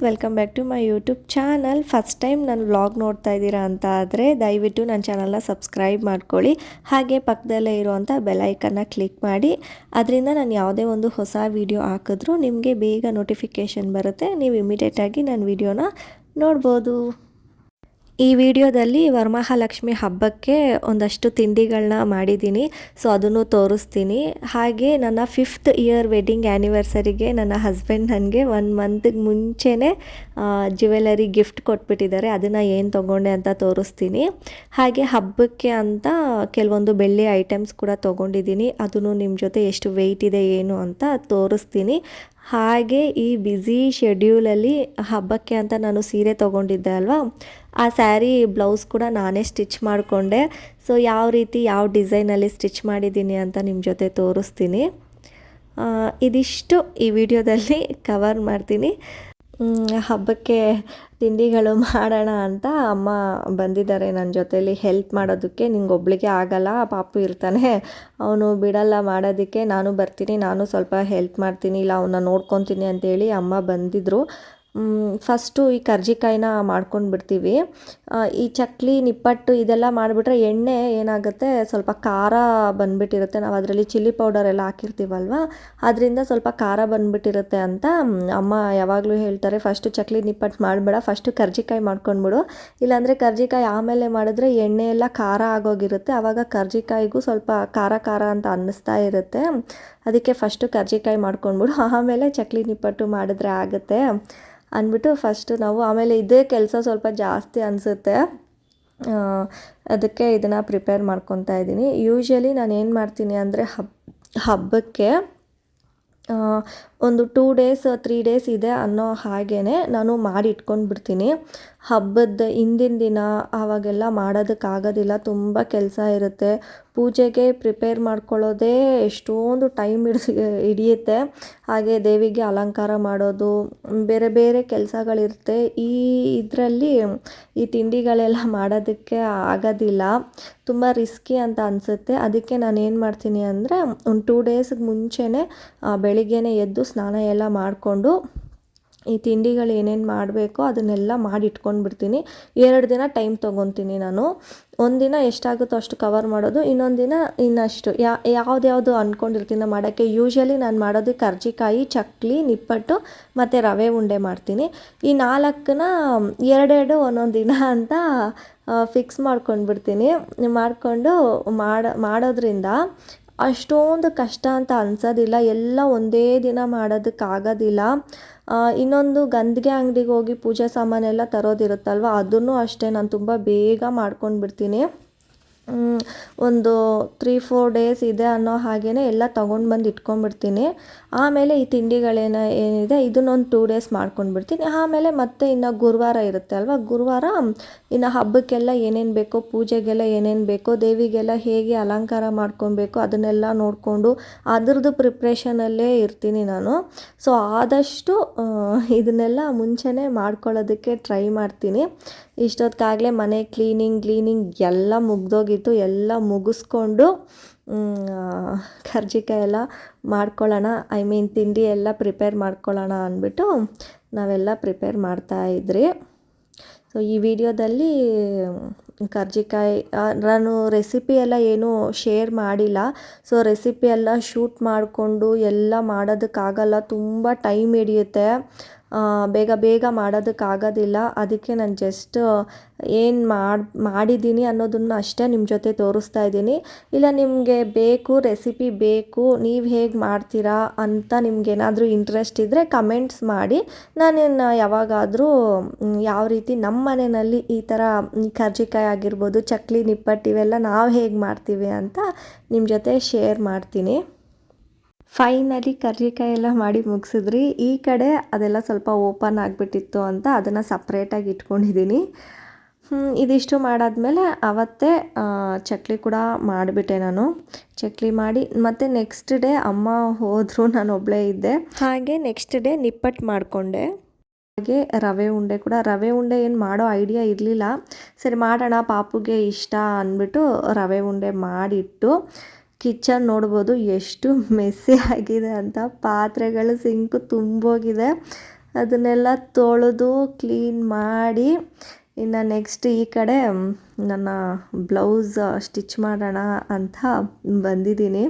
Welcome back to my YouTube channel. First time ನನ್ನ vlog ನೋಡ್ತಾ ಇದ್ದೀರಾ ಅಂತ ಆದರೆ ದಯವಿಟ್ಟು ನನ್ನ ಚಾನಲ್ನ ಸಬ್ಸ್ಕ್ರೈಬ್ ಮಾಡ್ಕೊಳ್ಳಿ. ಹಾಗೆ ಪಕ್ಕದಲ್ಲೇ ಇರುವಂಥ ಬೆಲೈಕನ್ನ ಕ್ಲಿಕ್ ಮಾಡಿ. ಅದರಿಂದ ನಾನು ಯಾವುದೇ ಒಂದು ಹೊಸ ವಿಡಿಯೋ ಹಾಕಿದ್ರೂ ನಿಮಗೆ ಬೇಗ ನೋಟಿಫಿಕೇಷನ್ ಬರುತ್ತೆ. ನೀವು ಇಮಿಡಿಯೇಟಾಗಿ ನನ್ನ ವಿಡಿಯೋನ ನೋಡ್ಬೋದು. ಈ ವಿಡಿಯೋದಲ್ಲಿ ವರಮಹಾಲಕ್ಷ್ಮಿ ಹಬ್ಬಕ್ಕೆ ಒಂದಷ್ಟು ತಿಂಡಿಗಳನ್ನ ಮಾಡಿದ್ದೀನಿ. ಸೊ ಅದನ್ನು ತೋರಿಸ್ತೀನಿ. ಹಾಗೆ ನನ್ನ 5th ಇಯರ್ ವೆಡ್ಡಿಂಗ್ ಆ್ಯನಿವರ್ಸರಿಗೆ ನನ್ನ ಹಸ್ಬೆಂಡ್ ನನಗೆ 1 ಮಂತ್ಗೆ ಮುಂಚೆನೇ ಜ್ಯುವೆಲರಿ ಗಿಫ್ಟ್ ಕೊಟ್ಬಿಟ್ಟಿದ್ದಾರೆ. ಅದನ್ನು ಏನು ತೊಗೊಂಡೆ ಅಂತ ತೋರಿಸ್ತೀನಿ. ಹಾಗೆ ಹಬ್ಬಕ್ಕೆ ಅಂತ ಕೆಲವೊಂದು ಬೆಳ್ಳಿ ಐಟಮ್ಸ್ ಕೂಡ ತೊಗೊಂಡಿದ್ದೀನಿ. ಅದನ್ನು ನಿಮ್ಮ ಜೊತೆ ಎಷ್ಟು ವೆಯ್ಟ್ ಇದೆ ಏನು ಅಂತ ತೋರಿಸ್ತೀನಿ. ಹಾಗೆ ಈ ಬ್ಯುಸಿ ಶೆಡ್ಯೂಲಲ್ಲಿ ಹಬ್ಬಕ್ಕೆ ಅಂತ ನಾನು ಸೀರೆ ತೊಗೊಂಡಿದ್ದೆ ಅಲ್ವಾ, ಆ ಸ್ಯಾರಿ ಬ್ಲೌಸ್ ಕೂಡ ನಾನೇ ಸ್ಟಿಚ್ ಮಾಡಿಕೊಂಡೆ. ಸೊ ಯಾವ ರೀತಿ ಯಾವ ಡಿಸೈನಲ್ಲಿ ಸ್ಟಿಚ್ ಮಾಡಿದ್ದೀನಿ ಅಂತ ನಿಮ್ಮ ಜೊತೆ ತೋರಿಸ್ತೀನಿ. ಇದಿಷ್ಟು ಈ ವಿಡಿಯೋದಲ್ಲಿ ಕವರ್ ಮಾಡ್ತೀನಿ. ಹಬ್ಬಕ್ಕೆ ತಿಂಡಿಗಳು ಮಾಡೋಣ ಅಂತ ಅಮ್ಮ ಬಂದಿದ್ದಾರೆ ನನ್ನ ಜೊತೇಲಿ ಹೆಲ್ಪ್ ಮಾಡೋದಕ್ಕೆ. ನಿಂಗೆ ಒಬ್ಳಿಗೆ ಆಗಲ್ಲ, ಪಾಪು ಇರ್ತಾನೆ, ಅವನು ಬಿಡಲ್ಲ ಮಾಡೋದಕ್ಕೆ, ನಾನು ಬರ್ತೀನಿ, ನಾನು ಸ್ವಲ್ಪ ಹೆಲ್ಪ್ ಮಾಡ್ತೀನಿ, ಇಲ್ಲ ಅವನ್ನ ನೋಡ್ಕೊತೀನಿ ಅಂತೇಳಿ ಅಮ್ಮ ಬಂದಿದ್ದರು. ಫಸ್ಟು ಈ ಕರ್ಜಿಕಾಯಿನ ಮಾಡ್ಕೊಂಡು ಬಿಡ್ತೀವಿ. ಈ ಚಕ್ಲಿ ನಿಪ್ಪಟ್ಟು ಇದೆಲ್ಲ ಮಾಡಿಬಿಟ್ರೆ ಎಣ್ಣೆ ಏನಾಗುತ್ತೆ, ಸ್ವಲ್ಪ ಖಾರ ಬಂದುಬಿಟ್ಟಿರುತ್ತೆ. ನಾವು ಅದರಲ್ಲಿ ಚಿಲ್ಲಿ ಪೌಡರ್ ಎಲ್ಲ ಹಾಕಿರ್ತೀವಲ್ವ, ಅದರಿಂದ ಸ್ವಲ್ಪ ಖಾರ ಬಂದುಬಿಟ್ಟಿರುತ್ತೆ ಅಂತ ಅಮ್ಮ ಯಾವಾಗಲೂ ಹೇಳ್ತಾರೆ, ಫಸ್ಟು ಚಕ್ಲಿ ನಿಪ್ಪಟ್ಟು ಮಾಡಬೇಡ, ಫಸ್ಟು ಕರ್ಜಿಕಾಯಿ ಮಾಡ್ಕೊಂಡ್ಬಿಡು, ಇಲ್ಲಾಂದರೆ ಕರ್ಜಿಕಾಯಿ ಆಮೇಲೆ ಮಾಡಿದ್ರೆ ಎಣ್ಣೆ ಎಲ್ಲ ಖಾರ ಆಗೋಗಿರುತ್ತೆ, ಆವಾಗ ಕರ್ಜಿಕಾಯಿಗೂ ಸ್ವಲ್ಪ ಖಾರ ಖಾರ ಅಂತ ಅನ್ನಿಸ್ತಾ ಇರುತ್ತೆ. ಅದಕ್ಕೆ ಫಸ್ಟು ಕರ್ಜಿಕಾಯಿ ಮಾಡ್ಕೊಂಡ್ಬಿಡು, ಆಮೇಲೆ ಚಕ್ಲಿ ನಿಪ್ಪಟ್ಟು ಮಾಡಿದ್ರೆ ಆಗುತ್ತೆ ಅಂದ್ಬಿಟ್ಟು ಫಸ್ಟು ನಾವು, ಆಮೇಲೆ ಇದೇ ಕೆಲಸ ಸ್ವಲ್ಪ ಜಾಸ್ತಿ ಅನಿಸುತ್ತೆ, ಅದಕ್ಕೆ ಇದನ್ನು ಪ್ರಿಪೇರ್ ಮಾಡ್ಕೊತಾ ಇದ್ದೀನಿ. ಯೂಶ್ವಲಿ ನಾನು ಏನು ಮಾಡ್ತೀನಿ ಅಂದರೆ ಹಬ್ಬಕ್ಕೆ ಒಂದು 2 ಡೇಸ್ 3 ಡೇಸ್ ಇದೆ ಅನ್ನೋ ಹಾಗೇ ನಾನು ಮಾಡಿ ಇಟ್ಕೊಂಡು ಬಿಡ್ತೀನಿ. ಹಬ್ಬದ ಹಿಂದಿನ ದಿನ ಆವಾಗೆಲ್ಲ ಮಾಡೋದಕ್ಕಾಗೋದಿಲ್ಲ, ತುಂಬ ಕೆಲಸ ಇರುತ್ತೆ. ಪೂಜೆಗೆ ಪ್ರಿಪೇರ್ ಮಾಡ್ಕೊಳ್ಳೋದೇ ಎಷ್ಟೊಂದು ಟೈಮ್ ಹಿಡಿಯುತ್ತೆ. ಹಾಗೆ ದೇವಿಗೆ ಅಲಂಕಾರ ಮಾಡೋದು, ಬೇರೆ ಬೇರೆ ಕೆಲಸಗಳಿರುತ್ತೆ. ಇದರಲ್ಲಿ ಈ ತಿಂಡಿಗಳೆಲ್ಲ ಮಾಡೋದಕ್ಕೆ ಆಗೋದಿಲ್ಲ, ತುಂಬ ರಿಸ್ಕಿ ಅಂತ ಅನಿಸುತ್ತೆ. ಅದಕ್ಕೆ ನಾನು ಏನು ಮಾಡ್ತೀನಿ ಅಂದರೆ ಒಂದು 2 ಡೇಸ್ಗೆ ಮುಂಚೆನೇ ಬೆಳಿಗ್ಗೆನೇ ಎದ್ದು ಸ್ನಾನ ಎಲ್ಲ ಮಾಡಿಕೊಂಡು ಈ ತಿಂಡಿಗಳು ಏನೇನು ಮಾಡಬೇಕೋ ಅದನ್ನೆಲ್ಲ ಮಾಡಿ ಇಟ್ಕೊಂಡು ಬಿಡ್ತೀನಿ. 2 ದಿನ ಟೈಮ್ ತೊಗೊತೀನಿ ನಾನು. ಒಂದಿನ ಎಷ್ಟಾಗುತ್ತೋ ಅಷ್ಟು ಕವರ್ ಮಾಡೋದು, ಇನ್ನೊಂದು ದಿನ ಇನ್ನಷ್ಟು ಯಾವ್ದ್ಯಾವುದು ಅಂದ್ಕೊಂಡಿರ್ತೀನಿ ಮಾಡೋಕ್ಕೆ. ಯೂಶ್ವಲಿ ನಾನು ಮಾಡೋದು ಕರ್ಜಿಕಾಯಿ, ಚಕ್ಲಿ, ನಿಪ್ಪಟ್ಟು ಮತ್ತು ರವೆ ಉಂಡೆ ಮಾಡ್ತೀನಿ. ಈ 4ನ 2 ಒಂದೊಂದು ದಿನ ಅಂತ ಫಿಕ್ಸ್ ಮಾಡ್ಕೊಂಡ್ಬಿಡ್ತೀನಿ. ಮಾಡಿಕೊಂಡು ಮಾಡೋದ್ರಿಂದ ಅಷ್ಟೊಂದು ಕಷ್ಟ ಅಂತ ಅನ್ಸೋದಿಲ್ಲ. ಎಲ್ಲ ಒಂದೇ ದಿನ ಮಾಡೋದಕ್ಕಾಗೋದಿಲ್ಲ. ಇನ್ನೊಂದು ಗಂಧಿಗೆ ಅಂಗಡಿಗೆ ಹೋಗಿ ಪೂಜೆ ಸಾಮಾನೆಲ್ಲ ತರೋದಿರುತ್ತಲ್ವ, ಅದನ್ನು ಅಷ್ಟೇ ನಾನು ತುಂಬ ಬೇಗ ಮಾಡ್ಕೊಂಡು ಬಿಡ್ತೀನಿ. ಒಂದು 3-4 ಡೇಸ್ ಇದೆ ಅನ್ನೋ ಹಾಗೇ ಎಲ್ಲ ತೊಗೊಂಡು ಬಂದು ಇಟ್ಕೊಂಡ್ಬಿಡ್ತೀನಿ. ಆಮೇಲೆ ಈ ಏನಿದೆ ಇದನ್ನೊಂದು 2 ಡೇಸ್ ಮಾಡ್ಕೊಂಡ್ಬಿಡ್ತೀನಿ. ಆಮೇಲೆ ಮತ್ತೆ ಇನ್ನು ಗುರುವಾರ ಇರುತ್ತೆ ಅಲ್ವ, ಗುರುವಾರ ಇನ್ನು ಹಬ್ಬಕ್ಕೆಲ್ಲ ಏನೇನು ಬೇಕೋ, ಪೂಜೆಗೆಲ್ಲ ಏನೇನು ಬೇಕೋ, ದೇವಿಗೆಲ್ಲ ಹೇಗೆ ಅಲಂಕಾರ ಮಾಡ್ಕೊಬೇಕು ಅದನ್ನೆಲ್ಲ ನೋಡಿಕೊಂಡು ಅದ್ರದ್ದು ಪ್ರಿಪ್ರೇಷನಲ್ಲೇ ಇರ್ತೀನಿ ನಾನು. ಸೊ ಆದಷ್ಟು ಇದನ್ನೆಲ್ಲ ಮುಂಚೆನೇ ಮಾಡ್ಕೊಳ್ಳೋದಕ್ಕೆ ಟ್ರೈ ಮಾಡ್ತೀನಿ. ಇಷ್ಟೊತ್ತಿಗಾಗಲೇ ಮನೆ ಕ್ಲೀನಿಂಗ್ ಎಲ್ಲ ಮುಗ್ದೋಗಿತ್ತು. ಎಲ್ಲ ಮುಗಿಸ್ಕೊಂಡು ಕರ್ಜಿಕಾಯಿ ಎಲ್ಲ ಮಾಡ್ಕೊಳ್ಳೋಣ, ತಿಂಡಿ ಎಲ್ಲ ಪ್ರಿಪೇರ್ ಮಾಡ್ಕೊಳ್ಳೋಣ ಅಂದ್ಬಿಟ್ಟು ನಾವೆಲ್ಲ ಪ್ರಿಪೇರ್ ಮಾಡ್ತಾಯಿದ್ರಿ. ಸೊ ಈ ವಿಡಿಯೋದಲ್ಲಿ ಕರ್ಜಿಕಾಯಿ ನಾನು ರೆಸಿಪಿ ಎಲ್ಲ ಏನೂ ಶೇರ್ ಮಾಡಿಲ್ಲ. ಸೊ ರೆಸಿಪಿ ಎಲ್ಲ ಶೂಟ್ ಮಾಡಿಕೊಂಡು ಎಲ್ಲ ಮಾಡೋದಕ್ಕಾಗಲ್ಲ, ತುಂಬ ಟೈಮ್ ಹಿಡಿಯುತ್ತೆ, ಬೇಗ ಮಾಡೋದಕ್ಕಾಗೋದಿಲ್ಲ. ಅದಕ್ಕೆ ನಾನು ಜಸ್ಟ್ ಏನು ಮಾಡಿದ್ದೀನಿ ಅನ್ನೋದನ್ನು ಅಷ್ಟೇ ನಿಮ್ಮ ಜೊತೆ ತೋರಿಸ್ತಾ ಇದ್ದೀನಿ. ಇಲ್ಲ ನಿಮಗೆ ರೆಸಿಪಿ ಬೇಕು, ನೀವು ಹೇಗೆ ಮಾಡ್ತೀರಾ ಅಂತ ನಿಮ್ಗೇನಾದರೂ ಇಂಟ್ರೆಸ್ಟ್ ಇದ್ದರೆ ಕಮೆಂಟ್ಸ್ ಮಾಡಿ. ನಾನು ಯಾವಾಗಾದರೂ ಯಾವ ರೀತಿ ನಮ್ಮ ಮನೆಯಲ್ಲಿ ಈ ಥರ ಕರ್ಜಿಕಾಯಿ ಆಗಿರ್ಬೋದು, ಚಕ್ಲಿ, ನಿಪ್ಪಟ್ಟು ಇವೆಲ್ಲ ನಾವು ಹೇಗೆ ಮಾಡ್ತೀವಿ ಅಂತ ನಿಮ್ಮ ಜೊತೆ ಶೇರ್ ಮಾಡ್ತೀನಿ. ಫೈನಲಿ ಕರ್ಜಿಕಾಯಿ ಎಲ್ಲ ಮಾಡಿ ಮುಗಿಸಿದ್ರಿ. ಈ ಕಡೆ ಅದೆಲ್ಲ ಸ್ವಲ್ಪ ಓಪನ್ ಆಗಿಬಿಟ್ಟಿತ್ತು ಅಂತ ಅದನ್ನು ಸಪ್ರೇಟಾಗಿ ಇಟ್ಕೊಂಡಿದ್ದೀನಿ. ಇದಿಷ್ಟು ಮಾಡಾದ್ಮೇಲೆ ಅವತ್ತೇ ಚಕ್ಲಿ ಕೂಡ ಮಾಡಿಬಿಟ್ಟೆ ನಾನು. ಚಕ್ಲಿ ಮಾಡಿ ಮತ್ತು ನೆಕ್ಸ್ಟ್ ಡೇ ಅಮ್ಮ ಹೋದರು, ನಾನು ಒಬ್ಬಳೇ ಇದ್ದೆ. ಹಾಗೆ ನೆಕ್ಸ್ಟ್ ಡೇ ನಿಪ್ಪಟ್ಟು ಮಾಡಿಕೊಂಡೆ. ಹಾಗೆ ರವೆ ಉಂಡೆ ಏನು ಮಾಡೋ ಐಡಿಯಾ ಇರಲಿಲ್ಲ. ಸರಿ ಮಾಡೋಣ, ಪಾಪುಗೆ ಇಷ್ಟ ಅಂದ್ಬಿಟ್ಟು ರವೆ ಉಂಡೆ ಮಾಡಿಟ್ಟು ಕಿಚನ್ ನೋಡ್ಬೋದು ಎಷ್ಟು ಮೆಸ್ಸಿ ಆಗಿದೆ ಅಂತ. ಪಾತ್ರೆಗಳು ಸಿಂಕು ತುಂಬೋಗಿದೆ. ಅದನ್ನೆಲ್ಲ ತೊಳೆದು ಕ್ಲೀನ್ ಮಾಡಿ ಇನ್ನು ನೆಕ್ಸ್ಟ್ ಈ ಕಡೆ ನನ್ನ ಬ್ಲೌಸ್ ಸ್ಟಿಚ್ ಮಾಡೋಣ ಅಂತ ಬಂದಿದ್ದೀನಿ.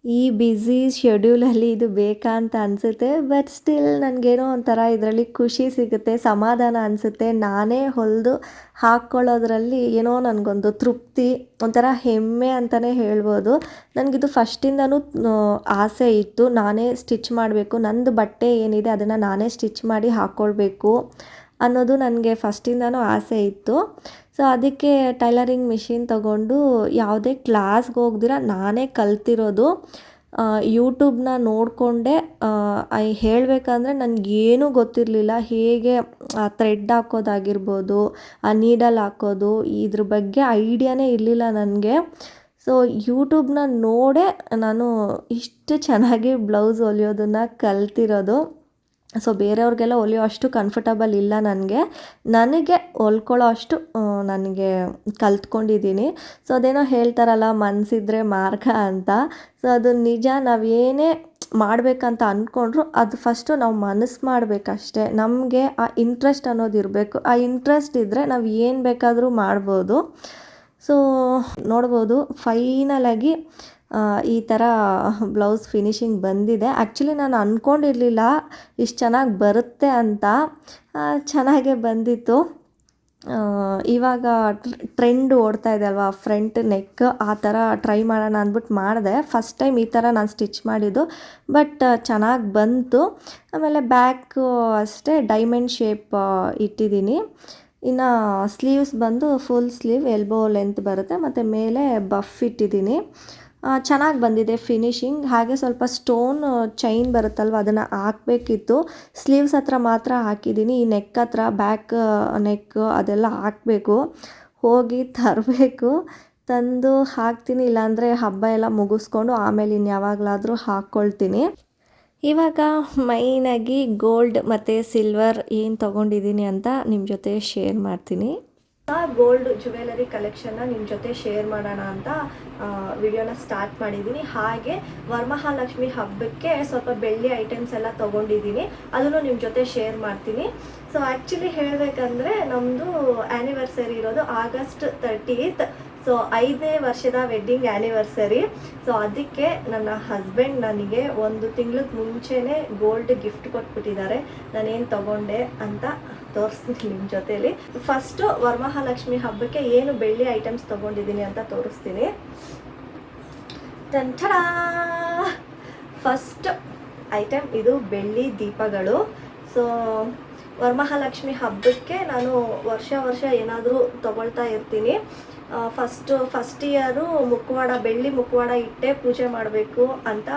ಈ ಬ್ಯುಸಿ ಶೆಡ್ಯೂಲಲ್ಲಿ ಇದು ಬೇಕಾ ಅಂತ ಅನಿಸುತ್ತೆ, ಬಟ್ ಸ್ಟಿಲ್ ನನಗೇನೋ ಒಂಥರ ಇದರಲ್ಲಿ ಖುಷಿ ಸಿಗುತ್ತೆ, ಸಮಾಧಾನ ಅನಿಸುತ್ತೆ. ನಾನೇ ಹೊಲಿದು ಹಾಕ್ಕೊಳ್ಳೋದ್ರಲ್ಲಿ ಏನೋ ನನಗೊಂದು ತೃಪ್ತಿ, ಒಂಥರ ಹೆಮ್ಮೆ ಅಂತಲೇ ಹೇಳ್ಬೋದು. ನನಗಿದು ಫಸ್ಟಿಂದನೂ ಆಸೆ ಇತ್ತು, ನಾನೇ ಸ್ಟಿಚ್ ಮಾಡಬೇಕು, ನಂದು ಬಟ್ಟೆ ಏನಿದೆ ಅದನ್ನು ನಾನೇ ಸ್ಟಿಚ್ ಮಾಡಿ ಹಾಕ್ಕೊಳ್ಬೇಕು ಅನ್ನೋದು ನನಗೆ ಫಸ್ಟಿಂದನೂ ಆಸೆ ಇತ್ತು. ಸೊ ಅದಕ್ಕೆ ಟೈಲರಿಂಗ್ ಮಿಷಿನ್ ತಗೊಂಡು ಯಾವುದೇ ಕ್ಲಾಸ್ಗೆ ಹೋಗ್ದಿರ ನಾನೇ ಕಲ್ತಿರೋದು. ಯೂಟ್ಯೂಬ್ನ ನೋಡಿಕೊಂಡೆ ಹೇಳಬೇಕಂದ್ರೆ ನನಗೇನೂ ಗೊತ್ತಿರಲಿಲ್ಲ. ಹೇಗೆ ಥ್ರೆಡ್ ಹಾಕೋದಾಗಿರ್ಬೋದು, ಆ ನೀಡಲ್ ಹಾಕೋದು, ಇದ್ರ ಬಗ್ಗೆ ಐಡಿಯಾನೇ ಇರಲಿಲ್ಲ ನನಗೆ. ಸೊ ಯೂಟ್ಯೂಬ್ನ ನೋಡೇ ನಾನು ಇಷ್ಟು ಚೆನ್ನಾಗಿ ಬ್ಲೌಸ್ ಹೊಲಿಯೋದನ್ನು ಕಲ್ತಿರೋದು. ಸೊ ಬೇರೆಯವ್ರಿಗೆಲ್ಲ ಹೊಲಿಯೋ ಅಷ್ಟು ಕಂಫರ್ಟಬಲ್ ಇಲ್ಲ ನನಗೆ ಹೊಲ್ಕೊಳ್ಳೋ ಅಷ್ಟು ನನಗೆ ಕಲ್ತ್ಕೊಂಡಿದ್ದೀನಿ. ಸೊ ಅದೇನೋ ಹೇಳ್ತಾರಲ್ಲ, ಮನಸ್ಸಿದ್ರೆ ಮಾರ್ಗ ಅಂತ. ಸೊ ಅದು ನಿಜ. ನಾವೇನೇ ಮಾಡಬೇಕಂತ ಅಂದ್ಕೊಂಡ್ರು ಅದು ಫಸ್ಟು ನಾವು ಮನಸ್ಸು ಮಾಡಬೇಕಷ್ಟೆ. ನಮಗೆ ಆ ಇಂಟ್ರೆಸ್ಟ್ ಅನ್ನೋದು ಇರಬೇಕು. ಆ ಇಂಟ್ರೆಸ್ಟ್ ಇದ್ದರೆ ನಾವು ಏನು ಬೇಕಾದರೂ ಮಾಡ್ಬೋದು. ಸೊ ನೋಡ್ಬೋದು ಫೈನಲಾಗಿ ಈ ಥರ ಬ್ಲೌಸ್ ಫಿನಿಶಿಂಗ್ ಬಂದಿದೆ. ಆ್ಯಕ್ಚುಲಿ ನಾನು ಅಂದ್ಕೊಂಡಿರಲಿಲ್ಲ ಇಷ್ಟು ಚೆನ್ನಾಗಿ ಬರುತ್ತೆ ಅಂತ. ಚೆನ್ನಾಗೇ ಬಂದಿತ್ತು. ಇವಾಗ ಟ್ರೆಂಡ್ ಓಡ್ತಾ ಇದೆ ಅಲ್ವಾ, ಫ್ರಂಟ್ ನೆಕ್ ಆ ಥರ ಟ್ರೈ ಮಾಡೋಣ ಅಂದ್ಬಿಟ್ಟು ಮಾಡಿದೆ. ಫಸ್ಟ್ ಟೈಮ್ ಈ ಥರ ನಾನು ಸ್ಟಿಚ್ ಮಾಡಿದ್ದು, ಬಟ್ ಚೆನ್ನಾಗಿ ಬಂತು. ಆಮೇಲೆ ಬ್ಯಾಕು ಅಷ್ಟೇ ಡೈಮಂಡ್ ಶೇಪ್ ಇಟ್ಟಿದ್ದೀನಿ. ಇನ್ನು ಸ್ಲೀವ್ಸ್ ಬಂದು ಫುಲ್ ಸ್ಲೀವ್ ಎಲ್ಬೋ ಲೆಂತ್ ಬರುತ್ತೆ, ಮತ್ತು ಮೇಲೆ ಬಫ್ ಇಟ್ಟಿದ್ದೀನಿ. ಚೆನ್ನಾಗಿ ಬಂದಿದೆ ಫಿನಿಶಿಂಗ್. ಹಾಗೆ ಸ್ವಲ್ಪ ಸ್ಟೋನ್ ಚೈನ್ ಬರುತ್ತಲ್ವ, ಅದನ್ನು ಹಾಕಬೇಕಿತ್ತು. ಸ್ಲೀವ್ಸ್ ಹತ್ರ ಮಾತ್ರ ಹಾಕಿದ್ದೀನಿ. ಈ ನೆಕ್ ಹತ್ರ, ಬ್ಯಾಕ್ ನೆಕ್ ಅದೆಲ್ಲ ಹಾಕಬೇಕು. ಹೋಗಿ ತರಬೇಕು, ತಂದು ಹಾಕ್ತೀನಿ. ಇಲ್ಲಾಂದರೆ ಹಬ್ಬ ಎಲ್ಲ ಮುಗಿಸ್ಕೊಂಡು ಆಮೇಲೆ ಇನ್ಯಾವಾಗಲಾದರೂ ಹಾಕ್ಕೊಳ್ತೀನಿ. ಇವಾಗ ಮೈನಾಗಿ ಗೋಲ್ಡ್ ಮತ್ತು ಸಿಲ್ವರ್ ಏನು ತೊಗೊಂಡಿದ್ದೀನಿ ಅಂತ ನಿಮ್ಮ ಜೊತೆ ಶೇರ್ ಮಾಡ್ತೀನಿ. ಗೋಲ್ಡ್ ಜ್ಯುವೆಲರಿ ಕಲೆಕ್ಷನ್ನ ನಿಮ್ಮ ಜೊತೆ ಶೇರ್ ಮಾಡೋಣ ಅಂತ ವಿಡಿಯೋನ ಸ್ಟಾರ್ಟ್ ಮಾಡಿದ್ದೀನಿ. ಹಾಗೆ ವರಮಹಾಲಕ್ಷ್ಮಿ ಹಬ್ಬಕ್ಕೆ ಸ್ವಲ್ಪ ಬೆಳ್ಳಿ ಐಟಮ್ಸ್ ಎಲ್ಲ ತೊಗೊಂಡಿದ್ದೀನಿ, ಅದನ್ನು ನಿಮ್ಮ ಜೊತೆ ಶೇರ್ ಮಾಡ್ತೀನಿ. ಸೊ ಆ್ಯಕ್ಚುಲಿ ಹೇಳಬೇಕಂದ್ರೆ ನಮ್ಮದು ಆ್ಯನಿವರ್ಸರಿ ಇರೋದು August 30th. ಸೊ 5ನೇ ವರ್ಷದ ವೆಡ್ಡಿಂಗ್ ಆ್ಯನಿವರ್ಸರಿ. ಸೊ ಅದಕ್ಕೆ ನನ್ನ ಹಸ್ಬೆಂಡ್ ನನಗೆ 1 ತಿಂಗ್ಳಿಗೆ ಮುಂಚೆನೇ ಗೋಲ್ಡ್ ಗಿಫ್ಟ್ ಕೊಟ್ಬಿಟ್ಟಿದ್ದಾರೆ. ನಾನೇನು ತೊಗೊಂಡೆ ಅಂತ ತೋರಿಸ್ತೀನಿ ನಿಮ್ಮ ಜೊತೆಲಿ. ಫಸ್ಟು ವರಮಹಾಲಕ್ಷ್ಮಿ ಹಬ್ಬಕ್ಕೆ ಏನು ಬೆಳ್ಳಿ ಐಟಮ್ಸ್ ತೊಗೊಂಡಿದ್ದೀನಿ ಅಂತ ತೋರಿಸ್ತೀನಿ. ಟಂಟಡಾ! ಫಸ್ಟ್ ಐಟಮ್ ಇದು ಬೆಳ್ಳಿ ದೀಪಗಳು. ಸೊ ವರಮಹಾಲಕ್ಷ್ಮಿ ಹಬ್ಬಕ್ಕೆ ನಾನು ವರ್ಷ ಏನಾದರೂ ತೊಗೊಳ್ತಾ ಇರ್ತೀನಿ. ಫಸ್ಟ್ ಇಯರು ಮುಖವಾಡ, ಬೆಳ್ಳಿ ಮುಖವಾಡ ಇಟ್ಟೆ ಪೂಜೆ ಮಾಡಬೇಕು ಅಂತ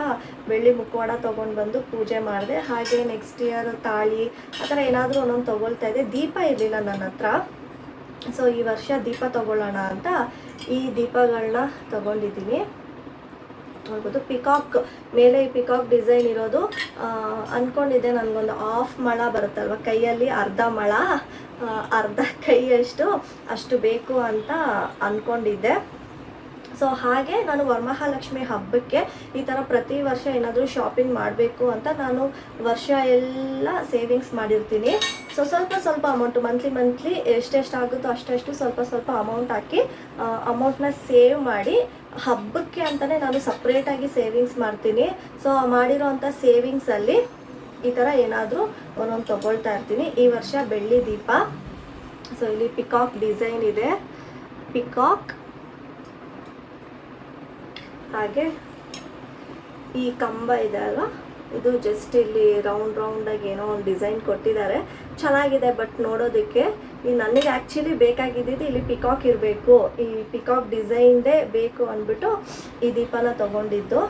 ಬೆಳ್ಳಿ ಮುಖವಾಡ ತೊಗೊಂಡು ಬಂದು ಪೂಜೆ ಮಾಡಿದೆ. ಹಾಗೆ ನೆಕ್ಸ್ಟ್ ಇಯರ್ ತಾಳಿ ಆ ಥರ ಏನಾದರೂ ಒಂದೊಂದು ತೊಗೊಳ್ತಾ ಇದ್ದೆ. ದೀಪ ಇರಲಿಲ್ಲ ನನ್ನ ಹತ್ರ. ಸೊ ಈ ವರ್ಷ ದೀಪ ತೊಗೊಳ್ಳೋಣ ಅಂತ ಈ ದೀಪಗಳನ್ನ ತೊಗೊಂಡಿದ್ದೀನಿ. ನೋಡ್ಬೋದು ಪಿಕಾಕ್ ಮೇಲೆ ಈ ಪಿಕಾಕ್ ಡಿಸೈನ್ ಇರೋದು. ಅಂದ್ಕೊಂಡಿದ್ದೆ ನನಗೊಂದು ಹಾಫ್ ಮೊಳ ಬರುತ್ತಲ್ವ ಕೈಯಲ್ಲಿ, ಅರ್ಧ ಅಷ್ಟು ಬೇಕು ಅಂತ ಅಂದ್ಕೊಂಡಿದ್ದೆ. ಸೊ ಹಾಗೆ ನಾನು ವರಮಹಾಲಕ್ಷ್ಮಿ ಹಬ್ಬಕ್ಕೆ ಈ ಥರ ಪ್ರತಿ ವರ್ಷ ಏನಾದರೂ ಶಾಪಿಂಗ್ ಮಾಡಬೇಕು ಅಂತ ನಾನು ವರ್ಷ ಎಲ್ಲ ಸೇವಿಂಗ್ಸ್ ಮಾಡಿರ್ತೀನಿ. ಸೊ ಸ್ವಲ್ಪ ಅಮೌಂಟು ಮಂತ್ಲಿ ಎಷ್ಟೆಷ್ಟು ಆಗುತ್ತೋ ಅಷ್ಟು ಸ್ವಲ್ಪ ಅಮೌಂಟ್ ಹಾಕಿ ಅಮೌಂಟ್ನ ಸೇವ್ ಮಾಡಿ ಹಬ್ಬಕ್ಕೆ ಅಂತಲೇ ನಾನು ಸಪ್ರೇಟಾಗಿ ಸೇವಿಂಗ್ಸ್ ಮಾಡ್ತೀನಿ. ಸೊ ಮಾಡಿರೋ ಅಂಥ ಸೇವಿಂಗ್ಸಲ್ಲಿ ಈ ಥರ ಏನಾದರೂ ಒಂದೊಂದು ತೊಗೊಳ್ತಾ ಇರ್ತೀನಿ. ಈ ವರ್ಷ ಬೆಳ್ಳಿ ದೀಪ. ಸೊ ಇಲ್ಲಿ ಪಿಕಾಕ್ ಡಿಸೈನ್ ಇದೆ, ಪಿಕಾಕ್. ಹಾಗೆ ಈ ಕಂಬ ಇದೆ ಅಲ್ವಾ, ಇದು ಜಸ್ಟ್ ಇಲ್ಲಿ ರೌಂಡಾಗಿ ಏನೋ ಒಂದು ಡಿಸೈನ್ ಕೊಟ್ಟಿದ್ದಾರೆ, ಚೆನ್ನಾಗಿದೆ. ಬಟ್ ನೋಡೋದಕ್ಕೆ ನನಗೆ ಆ್ಯಕ್ಚುಲಿ ಬೇಕಾಗಿದ್ದು ಇಲ್ಲಿ ಪಿಕಾಕ್ ಇರಬೇಕು, ಈ ಪಿಕಾಕ್ ಡಿಸೈನ್ದೇ ಬೇಕು ಅಂದ್ಬಿಟ್ಟು ಈ ದೀಪನ ತೊಗೊಂಡಿದ್ದು.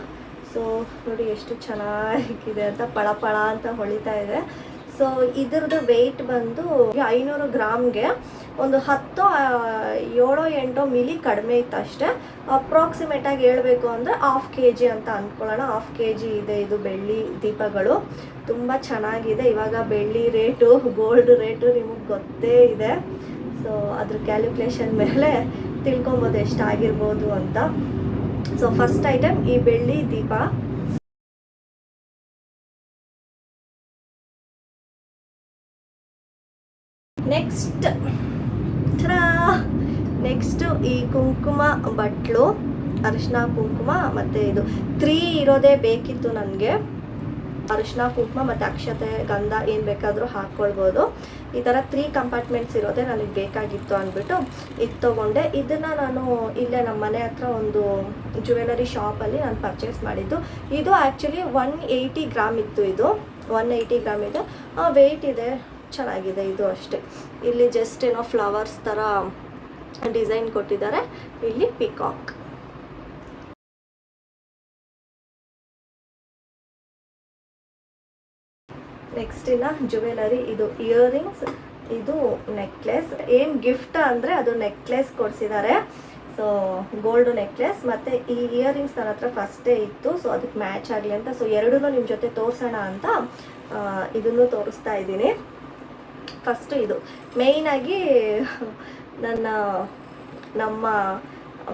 ಸೊ ನೋಡಿ ಎಷ್ಟು ಚೆನ್ನಾಗಿದೆ ಅಂತ, ಪಳ ಅಂತ ಹೊಳಿತಾ ಇದೆ. ಸೊ ಇದ್ರದ್ದು ವೆಯ್ಟ್ ಬಂದು 500 ಗ್ರಾಮ್ಗೆ ಒಂದು 7-8 ಮಿಲಿ ಕಡಿಮೆ ಇತ್ತು ಅಷ್ಟೇ. ಅಪ್ರಾಕ್ಸಿಮೇಟಾಗಿ ಹೇಳಬೇಕು ಅಂದರೆ 1/2 kg ಅಂತ ಅಂದ್ಕೊಳ್ಳೋಣ. 1/2 kg ಇದೆ ಇದು ಬೆಳ್ಳಿ ದೀಪಗಳು. ತುಂಬ ಚೆನ್ನಾಗಿದೆ. ಇವಾಗ ಬೆಳ್ಳಿ ರೇಟು, ಗೋಲ್ಡ್ ರೇಟು ನಿಮಗೆ ಗೊತ್ತೇ ಇದೆ. ಸೊ ಅದ್ರ ಕ್ಯಾಲ್ಕುಲೇಷನ್ ಮೇಲೆ ತಿಳ್ಕೊಬೋದು ಎಷ್ಟಾಗಿರ್ಬೋದು ಅಂತ. ಸೊ ಫಸ್ಟ್ ಐಟಮ್ ಈ ಬೆಳ್ಳಿ ದೀಪ. ನೆಕ್ಸ್ಟ್ ನೆಕ್ಸ್ಟು ಈ ಕುಂಕುಮ ಬಟ್ಲು, ಅರಿಶಿನ ಕುಂಕುಮ ಮತ್ತು ಇದು 3 ಇರೋದೇ ಬೇಕಿತ್ತು ನನಗೆ. ಅರಿಶಿನ ಕುಂಕುಮ ಮತ್ತು ಅಕ್ಷತೆ ಗಂಧ ಏನು ಬೇಕಾದರೂ ಹಾಕ್ಕೊಳ್ಬೋದು. ಈ ಥರ 3 ಕಂಪಾರ್ಟ್ಮೆಂಟ್ಸ್ ಇರೋದೇ ನನಗೆ ಬೇಕಾಗಿತ್ತು ಅಂದ್ಬಿಟ್ಟು ಇದು ತೊಗೊಂಡೆ. ಇದನ್ನು ನಾನು ಇಲ್ಲೇ ನಮ್ಮ ಮನೆ ಹತ್ರ ಒಂದು ಜ್ಯುವೆಲರಿ ಶಾಪಲ್ಲಿ ನಾನು ಪರ್ಚೇಸ್ ಮಾಡಿದ್ದು. ಇದು ಆ್ಯಕ್ಚುಲಿ 180 ಗ್ರಾಮ್ ಇತ್ತು. ಇದು 180 ಗ್ರಾಮ್ ಇದೆ. ವೆಯ್ಟ್ ಇದೆ, ಚೆನ್ನಾಗಿದೆ ಇದು ಅಷ್ಟೇ. ಇಲ್ಲಿ ಜಸ್ಟ್ ಏನೋ ಫ್ಲವರ್ಸ್ ಥರ ಡಿಸೈನ್ ಕೊಟ್ಟಿದ್ದಾರೆ. ಇಲ್ಲಿ ಪಿಕಾಕ್. ನೆಕ್ಸ್ಟ್ ಇನ್ನು ಜ್ಯುವೆಲರಿ, ಇದು ಇಯರಿಂಗ್ಸ್, ಇದು ನೆಕ್ಲೆಸ್. ಏನು ಗಿಫ್ಟ್ ಅಂದರೆ ಅದು ನೆಕ್ಲೆಸ್ ಕೊಡಿಸಿದ್ದಾರೆ. ಸೊ ಗೋಲ್ಡ್ ನೆಕ್ಲೆಸ್ ಮತ್ತು ಈ ಇಯರಿಂಗ್ಸ್ ನನ್ನ ಹತ್ರ ಫಸ್ಟೇ ಇತ್ತು. ಸೊ ಅದಕ್ಕೆ ಮ್ಯಾಚ್ ಆಗಲಿ ಅಂತ ಸೊ ಎರಡೂ ನಿಮ್ಮ ಜೊತೆ ತೋರಿಸೋಣ ಅಂತ ಇದನ್ನು ತೋರಿಸ್ತಾ ಇದ್ದೀನಿ. ಫಸ್ಟು ಇದು ಮೇಯ್ನಾಗಿ ನಮ್ಮ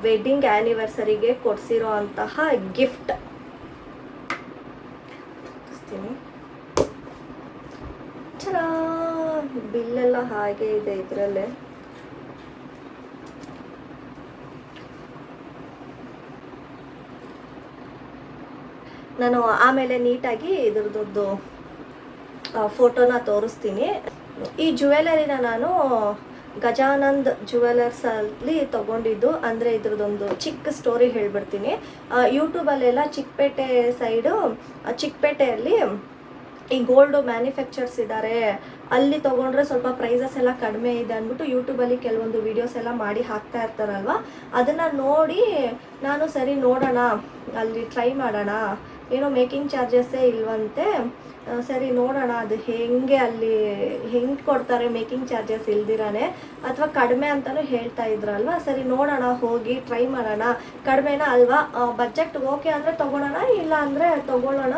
ವೆಡ್ಡಿಂಗ್ ಆ್ಯನಿವರ್ಸರಿಗೆ ಕೊಡಿಸಿರೋ ಅಂತಹ ಗಿಫ್ಟ್. ಬಿಲ್ಲೆಲ್ಲ ಹಾಗೆ ಇದೆ ಇದರಲ್ಲೇ. ನಾನು ಆಮೇಲೆ ನೀಟಾಗಿ ಇದ್ರದ್ದು ಫೋಟೋನ ತೋರಿಸ್ತೀನಿ. ಈ ಜ್ಯುವೆಲರಿನ ನಾನು ಗಜಾನಂದ್ ಜ್ಯುವೆಲರ್ಸಲ್ಲಿ ತೊಗೊಂಡಿದ್ದು. ಅಂದರೆ ಇದ್ರದ್ದೊಂದು ಚಿಕ್ಕ ಸ್ಟೋರಿ ಹೇಳ್ಬಿಡ್ತೀನಿ. ಯೂಟ್ಯೂಬಲ್ಲೆಲ್ಲ ಚಿಕ್ಕಪೇಟೆ ಸೈಡು, ಚಿಕ್ಕಪೇಟೆಯಲ್ಲಿ ಈ ಗೋಲ್ಡು ಮ್ಯಾನುಫ್ಯಾಕ್ಚರ್ಸ್ ಇದ್ದಾರೆ, ಅಲ್ಲಿ ತೊಗೊಂಡ್ರೆ ಸ್ವಲ್ಪ ಪ್ರೈಸಸ್ ಎಲ್ಲ ಕಡಿಮೆ ಇದೆ ಅಂದ್ಬಿಟ್ಟು ಯೂಟ್ಯೂಬಲ್ಲಿ ಕೆಲವೊಂದು ವೀಡಿಯೋಸ್ ಎಲ್ಲ ಮಾಡಿ ಹಾಕ್ತಾ ಇರ್ತಾರಲ್ವ. ಅದನ್ನು ನೋಡಿ ನಾನು ಸರಿ ನೋಡೋಣ, ಅಲ್ಲಿ ಟ್ರೈ ಮಾಡೋಣ. ಏನೋ ಮೇಕಿಂಗ್ ಚಾರ್ಜಸ್ಸೇ ಇಲ್ವಂತೆ. ಸರಿ ನೋಡೋಣ ಅದು ಅಲ್ಲಿ ಹೆಂಗೆ ಕೊಡ್ತಾರೆ ಮೇಕಿಂಗ್ ಚಾರ್ಜಸ್ ಇಲ್ದಿರಾನೆ, ಅಥವಾ ಕಡಿಮೆ ಅಂತಲೂ ಹೇಳ್ತಾ ಇದ್ರಲ್ವ. ಸರಿ ನೋಡೋಣ, ಹೋಗಿ ಟ್ರೈ ಮಾಡೋಣ. ಕಡಿಮೆನಾ ಅಲ್ವಾ, ಬಜೆಟ್ ಓಕೆ ಅಂದರೆ ತೊಗೊಳೋಣ, ಇಲ್ಲ ಅಂದರೆ ತೊಗೊಳ್ಳೋಣ,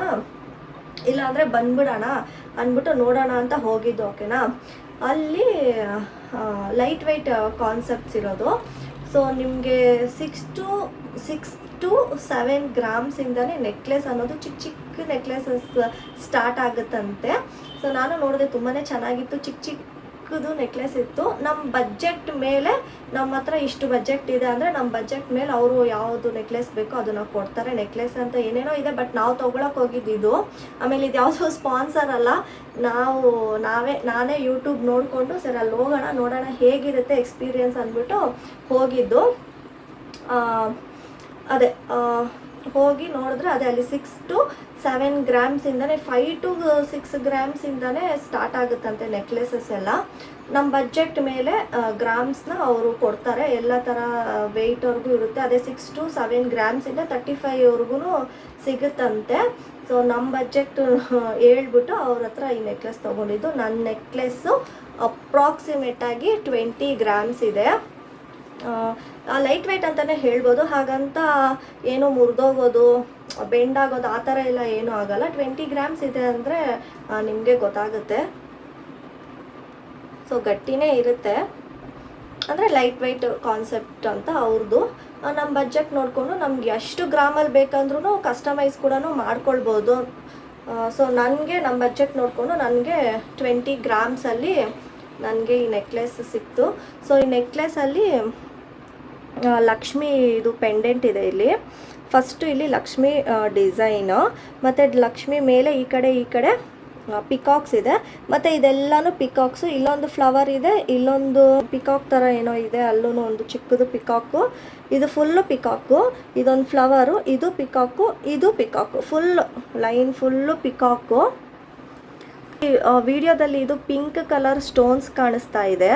ಇಲ್ಲಾಂದರೆ ಬಂದ್ಬಿಡೋಣ ಅಂದ್ಬಿಟ್ಟು ನೋಡೋಣ ಅಂತ ಹೋಗಿದ್ದು. ಓಕೆನಾ. ಅಲ್ಲಿ ಲೈಟ್ ವೆಯ್ಟ್ ಕಾನ್ಸೆಪ್ಟ್ಸ್ ಇರೋದು. ಸೊ ನಿಮಗೆ 6 to 7 ಗ್ರಾಮ್ಸಿಂದನೇ ನೆಕ್ಲೆಸ್ ಅನ್ನೋದು ಚಿಕ್ಕ ಚಿಕ್ಕ ನೆಕ್ಲೆಸಸ್ ಸ್ಟಾರ್ಟ್ ಆಗುತ್ತಂತೆ. ಸೊ ನಾನು ನೋಡಿದೆ, ತುಂಬಾ ಚೆನ್ನಾಗಿತ್ತು. ಚಿಕ್ಕದು ನೆಕ್ಲೆಸ್ ಇತ್ತು. ನಮ್ಮ ಬಜೆಟ್ ಮೇಲೆ, ನಮ್ಮ ಹತ್ರ ಇಷ್ಟು ಬಜೆಟ್ ಇದೆ ಅಂದರೆ ನಮ್ಮ ಬಜೆಟ್ ಮೇಲೆ ಅವರು ಯಾವುದು ನೆಕ್ಲೆಸ್ ಬೇಕೋ ಅದನ್ನು ಕೊಡ್ತಾರೆ. ನೆಕ್ಲೆಸ್ ಅಂತ ಏನೇನೋ ಇದೆ, ಬಟ್ ನಾವು ತೊಗೊಳಕ್ಕೆ ಹೋಗಿದ್ದು. ಆಮೇಲೆ ಇದು ಯಾವುದೋ ಸ್ಪಾನ್ಸರ್ ಅಲ್ಲ, ನಾನೇ ಯೂಟ್ಯೂಬ್ ನೋಡಿಕೊಂಡು ಸರಿ ಅಲ್ಲಿ ಹೋಗೋಣ, ನೋಡೋಣ ಹೇಗಿರುತ್ತೆ ಎಕ್ಸ್ಪೀರಿಯನ್ಸ್ ಅಂದ್ಬಿಟ್ಟು ಹೋಗಿದ್ದು. ಅದೇ ಹೋಗಿ ನೋಡಿದ್ರೆ ಅದೇ ಅಲ್ಲಿ 6 to 7 ಗ್ರಾಮ್ಸಿಂದನೇ 5 to 6 ಗ್ರಾಮ್ಸಿಂದನೇ ಸ್ಟಾರ್ಟ್ ಆಗುತ್ತಂತೆ ನೆಕ್ಲೆಸಸ್ ಎಲ್ಲ. ನಮ್ಮ ಬಜೆಟ್ ಮೇಲೆ ಗ್ರಾಮ್ಸ್ನ ಅವರು ಕೊಡ್ತಾರೆ. ಎಲ್ಲ ಥರ ವೆಯ್ಟ್ವರೆಗೂ ಇರುತ್ತೆ. ಅದೇ 6 to 7 ಗ್ರಾಮ್ಸಿಂದ 35ವರೆಗೂ ಸಿಗುತ್ತಂತೆ. ಸೊ ನಮ್ಮ ಬಜೆಟ್ ಹೇಳ್ಬಿಟ್ಟು ಅವ್ರ ಹತ್ರ ಈ ನೆಕ್ಲೆಸ್ ತೊಗೊಂಡಿದ್ದು. ನನ್ನ ನೆಕ್ಲೆಸ್ಸು ಅಪ್ರಾಕ್ಸಿಮೇಟಾಗಿ 20 ಗ್ರಾಮ್ಸ್ ಇದೆ. ಲೈಟ್ ವೆಯ್ಟ್ ಅಂತಲೇ ಹೇಳ್ಬೋದು. ಹಾಗಂತ ಏನೋ ಮುರಿದೋಗೋದು, ಬೆಂಡಾಗೋದು ಆ ಥರ ಎಲ್ಲ ಏನೂ ಆಗೋಲ್ಲ. 20 ಗ್ರಾಮ್ಸ್ ಇದೆ ಅಂದರೆ ನಿಮಗೆ ಗೊತ್ತಾಗುತ್ತೆ. ಸೊ ಗಟ್ಟಿನೇ ಇರುತ್ತೆ. ಅಂದರೆ ಲೈಟ್ ವೆಯ್ಟ್ ಕಾನ್ಸೆಪ್ಟ್ ಅಂತ ಅವ್ರದ್ದು. ನಮ್ಮ ಬಜೆಟ್ ನೋಡಿಕೊಂಡು ನಮ್ಗೆ ಎಷ್ಟು ಗ್ರಾಮಲ್ಲಿ ಬೇಕಂದ್ರೂ ಕಸ್ಟಮೈಸ್ ಕೂಡ ಮಾಡ್ಕೊಳ್ಬೋದು. ಸೊ ನನಗೆ ನಮ್ಮ ಬಜೆಟ್ ನೋಡಿಕೊಂಡು ನನಗೆ 20 ಗ್ರಾಮ್ಸಲ್ಲಿ ನನಗೆ ಈ ನೆಕ್ಲೆಸ್ ಸಿಕ್ತು. ಸೊ ಈ ನೆಕ್ಲೆಸಲ್ಲಿ ಲಕ್ಷ್ಮಿ ಇದು ಪೆಂಡೆಂಟ್ ಇದೆ. ಇಲ್ಲಿ ಫಸ್ಟು ಇಲ್ಲಿ ಲಕ್ಷ್ಮಿ ಡಿಸೈನು, ಮತ್ತು ಲಕ್ಷ್ಮಿ ಮೇಲೆ ಈ ಕಡೆ ಪಿಕಾಕ್ಸ್ ಇದೆ. ಮತ್ತು ಇದೆಲ್ಲನೂ ಪಿಕಾಕ್ಸು. ಇಲ್ಲೊಂದು ಫ್ಲವರ್ ಇದೆ, ಇಲ್ಲೊಂದು ಪಿಕಾಕ್ ಥರ ಏನೋ ಇದೆ, ಅಲ್ಲೂ ಒಂದು ಚಿಕ್ಕದು ಪಿಕಾಕು. ಇದು ಫುಲ್ಲು ಪಿಕಾಕು, ಇದೊಂದು ಫ್ಲವರು, ಇದು ಪಿಕಾಕು, ಇದು ಪಿಕಾಕು, ಲೈನ್ ಫುಲ್ಲು ಪಿಕಾಕು. ವಿಡಿಯೋದಲ್ಲಿ ಇದು ಪಿಂಕ್ ಕಲರ್ ಸ್ಟೋನ್ಸ್ ಕಾಣಿಸ್ತಾ ಇದೆ.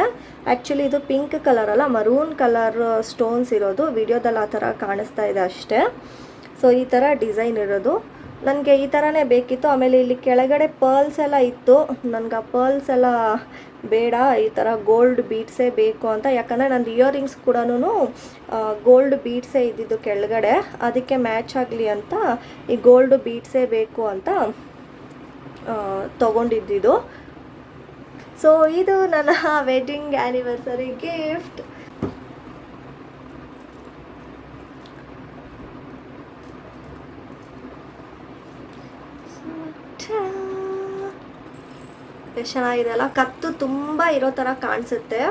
ಆ್ಯಕ್ಚುಲಿ ಇದು ಪಿಂಕ್ ಕಲರ್ ಅಲ್ಲ, ಮರೂನ್ ಕಲರ್ ಸ್ಟೋನ್ಸ್ ಇರೋದು. ವಿಡಿಯೋದಲ್ಲಿ ಆ ಥರ ಕಾಣಿಸ್ತಾ ಇದೆ ಅಷ್ಟೇ. ಸೊ ಈ ಥರ ಡಿಸೈನ್ ಇರೋದು ನನಗೆ ಈ ಥರನೇ ಬೇಕಿತ್ತು. ಆಮೇಲೆ ಇಲ್ಲಿ ಕೆಳಗಡೆ ಪರ್ಲ್ಸ್ ಎಲ್ಲ ಇತ್ತು. ನನಗೆ ಆ ಪರ್ಲ್ಸ್ ಎಲ್ಲ ಬೇಡ, ಈ ಥರ ಗೋಲ್ಡ್ ಬೀಡ್ಸೇ ಬೇಕು ಅಂತ. ಯಾಕಂದರೆ ನಂದು ಇಯರಿಂಗ್ಸ್ ಕೂಡ ಗೋಲ್ಡ್ ಬೀಡ್ಸೇ ಇದ್ದಿದ್ದು ಕೆಳಗಡೆ, ಅದಕ್ಕೆ ಮ್ಯಾಚ್ ಆಗಲಿ ಅಂತ ಈ ಗೋಲ್ಡ್ ಬೀಡ್ಸೇ ಬೇಕು ಅಂತ ತೊಗೊಂಡಿದ್ದು. ಸೊ ಇದು ನನ್ನ ವೆಡ್ಡಿಂಗ್ ಆ್ಯನಿವರ್ಸರಿ ಗಿಫ್ಟ್. ಎಷ್ಟು ಚೆನ್ನಾಗಿದೆ ಅಲ್ಲ, ಕತ್ತು ತುಂಬ ಇರೋ ಥರ ಕಾಣಿಸುತ್ತೆ.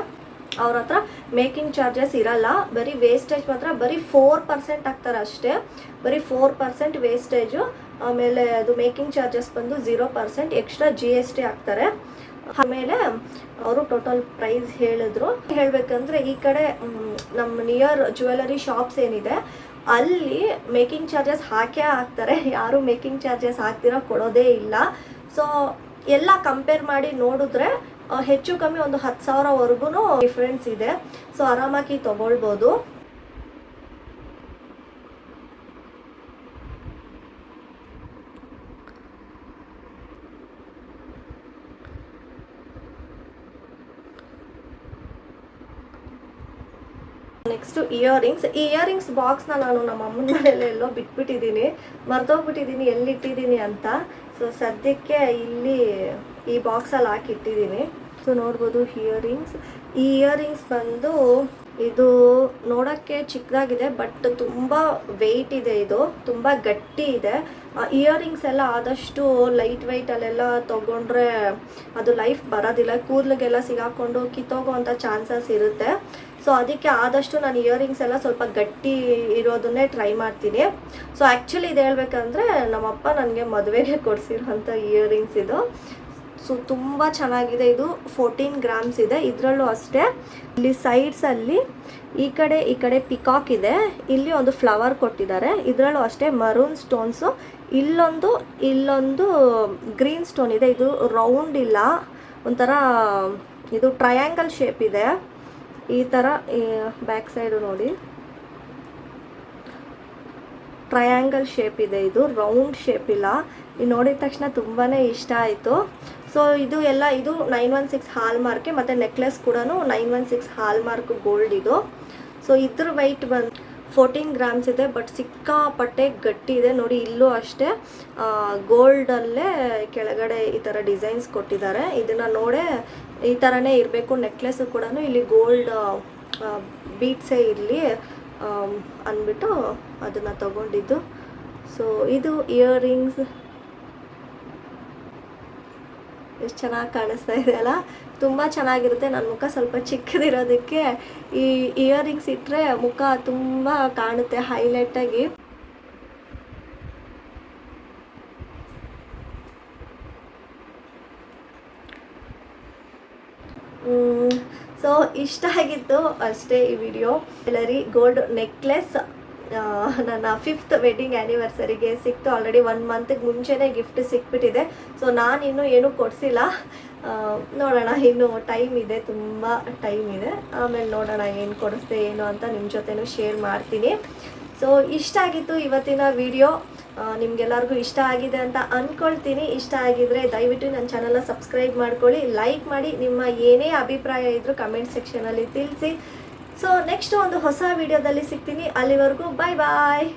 ಅವ್ರ ಹತ್ರ ಮೇಕಿಂಗ್ ಚಾರ್ಜಸ್ ಇರಲ್ಲ, ಬರೀ ವೇಸ್ಟೇಜ್ ಮಾತ್ರ ಬರೀ 4% ಹಾಕ್ತಾರೆ ಅಷ್ಟೇ, ಬರೀ 4% ವೇಸ್ಟೇಜು. ಆಮೇಲೆ ಅದು ಮೇಕಿಂಗ್ ಚಾರ್ಜಸ್ ಬಂದು 0%, ಎಕ್ಸ್ಟ್ರಾ GST ಹಾಕ್ತಾರೆ. ಆಮೇಲೆ ಅವರು ಟೋಟಲ್ ಪ್ರೈಸ್ ಹೇಳಿದ್ರು. ಹೇಳಬೇಕಂದ್ರೆ ಈ ಕಡೆ ನಮ್ಮ ನಿಯರ್ ಜ್ಯುವೆಲರಿ ಶಾಪ್ಸ್ ಏನಿದೆ ಅಲ್ಲಿ ಮೇಕಿಂಗ್ ಚಾರ್ಜಸ್ ಹಾಕೇ ಹಾಕ್ತಾರೆ, ಯಾರು ಮೇಕಿಂಗ್ ಚಾರ್ಜಸ್ ಹಾಕ್ತಿರೋ ಕೊಡೋದೇ ಇಲ್ಲ. ಸೊ ಎಲ್ಲ ಕಂಪೇರ್ ಮಾಡಿ ನೋಡಿದ್ರೆ ಹೆಚ್ಚು ಕಮ್ಮಿ ಒಂದು 10,000ವರೆಗೂ ಡಿಫ್ರೆನ್ಸ್ ಇದೆ. ಸೊ ಆರಾಮಾಗಿ ತೊಗೊಳ್ಬೋದು. Next earrings. ಈ ಇಯರಿಂಗ್ಸ್ ಬಾಕ್ಸ್ನ ನಾನು ನಮ್ಮ ಅಮ್ಮನ ಮನೆಯಲ್ಲೇ ಎಲ್ಲೋ ಬಿಟ್ಬಿಟ್ಟಿದ್ದೀನಿ, ಮರ್ತೋಗ್ಬಿಟ್ಟಿದ್ದೀನಿ ಎಲ್ಲಿಟ್ಟಿದ್ದೀನಿ ಅಂತ. ಸೊ ಸದ್ಯಕ್ಕೆ ಇಲ್ಲಿ ಈ ಬಾಕ್ಸಲ್ಲಿ ಹಾಕಿಟ್ಟಿದ್ದೀನಿ. ಸೊ ನೋಡ್ಬೋದು ಇಯರಿಂಗ್ಸ್. ಈ ಇಯರಿಂಗ್ಸ್ ಬಂದು ಇದು ನೋಡೋಕ್ಕೆ ಚಿಕ್ಕದಾಗಿದೆ, ಬಟ್ ತುಂಬ ವೆಯ್ಟ್ ಇದೆ, ಇದು ತುಂಬ ಗಟ್ಟಿ ಇದೆ. ಇಯರಿಂಗ್ಸ್ ಎಲ್ಲ ಆದಷ್ಟು ಲೈಟ್ ವೆಯ್ಟಲ್ಲೆಲ್ಲ ತೊಗೊಂಡ್ರೆ ಅದು ಲೈಫ್ ಬರೋದಿಲ್ಲ, ಕೂದಲಿಗೆಲ್ಲ ಸಿಗಾಕೊಂಡು ಕಿತ್ತೋಗೋವಂಥ ಚಾನ್ಸಸ್ ಇರುತ್ತೆ. ಸೊ ಅದಕ್ಕೆ ಆದಷ್ಟು ನಾನು ಇಯರಿಂಗ್ಸ್ ಎಲ್ಲ ಸ್ವಲ್ಪ ಗಟ್ಟಿ ಇರೋದನ್ನೇ ಟ್ರೈ ಮಾಡ್ತೀನಿ. ಸೊ ಆ್ಯಕ್ಚುಲಿ ಇದು ಹೇಳ್ಬೇಕಂದ್ರೆ ನಮ್ಮಪ್ಪ ನನಗೆ ಮದುವೆಗೆ ಕೊಡಿಸಿರೋಂಥ ಇಯರಿಂಗ್ಸ್ ಇದು. ಸೊ ತುಂಬ ಚೆನ್ನಾಗಿದೆ. ಇದು 14 ಗ್ರಾಮ್ಸ್ ಇದೆ. ಇದರಲ್ಲೂ ಅಷ್ಟೇ ಇಲ್ಲಿ ಸೈಡ್ಸಲ್ಲಿ ಈ ಕಡೆ ಪಿಕಾಕ್ ಇದೆ, ಇಲ್ಲಿ ಒಂದು ಫ್ಲವರ್ ಕೊಟ್ಟಿದ್ದಾರೆ. ಇದರಲ್ಲೂ ಅಷ್ಟೇ ಮರೂನ್ ಸ್ಟೋನ್ಸು, ಇಲ್ಲೊಂದು ಗ್ರೀನ್ ಸ್ಟೋನ್ ಇದೆ. ಇದು ರೌಂಡ್ ಇಲ್ಲ, ಒಂಥರ ಇದು ಟ್ರಯಾಂಗಲ್ ಶೇಪ್ ಇದೆ ಈ ಥರ. ಬ್ಯಾಕ್ ಸೈಡು ನೋಡಿ ಟ್ರಯಾಂಗಲ್ ಶೇಪ್ ಇದೆ, ಇದು ರೌಂಡ್ ಶೇಪ್ ಇಲ್ಲ. ಇದು ನೋಡಿದ ತಕ್ಷಣ ತುಂಬಾ ಇಷ್ಟ ಆಯಿತು. ಸೊ ಇದು 916 ಹಾಲ್ಮಾರ್ಕೆ, ಮತ್ತು ನೆಕ್ಲೆಸ್ ಕೂಡ 916 ಹಾಲ್ಮಾರ್ಕ್ ಗೋಲ್ಡ್ ಇದು. ಸೊ ಇದ್ರ ವೆಯ್ಟ್ ಬಂದು 14 ಗ್ರಾಮ್ಸ್ ಇದೆ, ಬಟ್ ಸಿಕ್ಕಾಪಟ್ಟೆ ಗಟ್ಟಿ ಇದೆ ನೋಡಿ. ಇಲ್ಲೂ ಅಷ್ಟೇ ಗೋಲ್ಡಲ್ಲೇ ಕೆಳಗಡೆ ಈ ಥರ ಡಿಸೈನ್ಸ್ ಕೊಟ್ಟಿದ್ದಾರೆ. ಇದನ್ನು ನೋಡೇ ಈ ಥರನೇ ಇರಬೇಕು ನೆಕ್ಲೆಸ್ಸು ಕೂಡ, ಇಲ್ಲಿ ಗೋಲ್ಡ್ ಬೀಟ್ಸೇ ಇರಲಿ ಅಂದ್ಬಿಟ್ಟು ಅದನ್ನು ತಗೊಂಡಿದ್ದು. ಸೊ ಇದು ಇಯರಿಂಗ್ಸ್ ಎಷ್ಟು ಚೆನ್ನಾಗಿ ಕಾಣಿಸ್ತಾ ಇದೆ ಅಲ್ಲ, ತುಂಬ ಚೆನ್ನಾಗಿರುತ್ತೆ. ನನ್ನ ಮುಖ ಸ್ವಲ್ಪ ಚಿಕ್ಕದಿರೋದಕ್ಕೆ ಈ ಇಯರಿಂಗ್ಸ್ ಇಟ್ಟರೆ ಮುಖ ತುಂಬ ಕಾಣುತ್ತೆ ಹೈಲೈಟಾಗಿ. ಸೊ ಇಷ್ಟ ಆಗಿತ್ತು ಅಷ್ಟೇ ಈ ವಿಡಿಯೋ. ಜ್ಯುವೆಲರಿ ಗೋಲ್ಡ್ ನೆಕ್ಲೆಸ್ ನನ್ನ 5th ವೆಡ್ಡಿಂಗ್ ಆ್ಯನಿವರ್ಸರಿಗೆ ಸಿಕ್ತು. ಆಲ್ರೆಡಿ 1 ಮಂತ್ಗೆ ಮುಂಚೆನೇ ಗಿಫ್ಟ್ ಸಿಕ್ಬಿಟ್ಟಿದೆ. ಸೊ ನಾನಿನ್ನೂ ಏನೂ ಕೊಡಿಸಿಲ್ಲ, ನೋಡೋಣ, ಇನ್ನೂ ಟೈಮ್ ಇದೆ, ತುಂಬ ಟೈಮ್ ಇದೆ. ಆಮೇಲೆ ನೋಡೋಣ ಏನು ಕೊಡಿಸ್ದೆ ಏನು ಅಂತ ನಿಮ್ಮ ಜೊತೆನೂ ಶೇರ್ ಮಾಡ್ತೀನಿ. ಸೊ ಇಷ್ಟ ಆಗಿತ್ತು ಇವತ್ತಿನ ವಿಡಿಯೋ. ನಿಮಗೆಲ್ಲರಿಗೂ ಇಷ್ಟ ಆಗಿದೆ ಅಂತ ಅಂದ್ಕೊಳ್ತೀನಿ. ಇಷ್ಟ ಆಗಿದ್ರೆ ದಯವಿಟ್ಟು ನನ್ನ ಚಾನಲ್ನ ಸಬ್ಸ್ಕ್ರೈಬ್ ಮಾಡ್ಕೊಳ್ಳಿ, ಲೈಕ್ ಮಾಡಿ, ನಿಮ್ಮ ಏನೇ ಅಭಿಪ್ರಾಯ ಇದ್ದರೂ ಕಮೆಂಟ್ ಸೆಕ್ಷನಲ್ಲಿ ತಿಳಿಸಿ. ಸೊ ನೆಕ್ಸ್ಟ್ ಒಂದು ಹೊಸ ವಿಡಿಯೋದಲ್ಲಿ ಸಿಗ್ತೀನಿ. ಅಲ್ಲಿವರೆಗೂ ಬಾಯ್ ಬಾಯ್.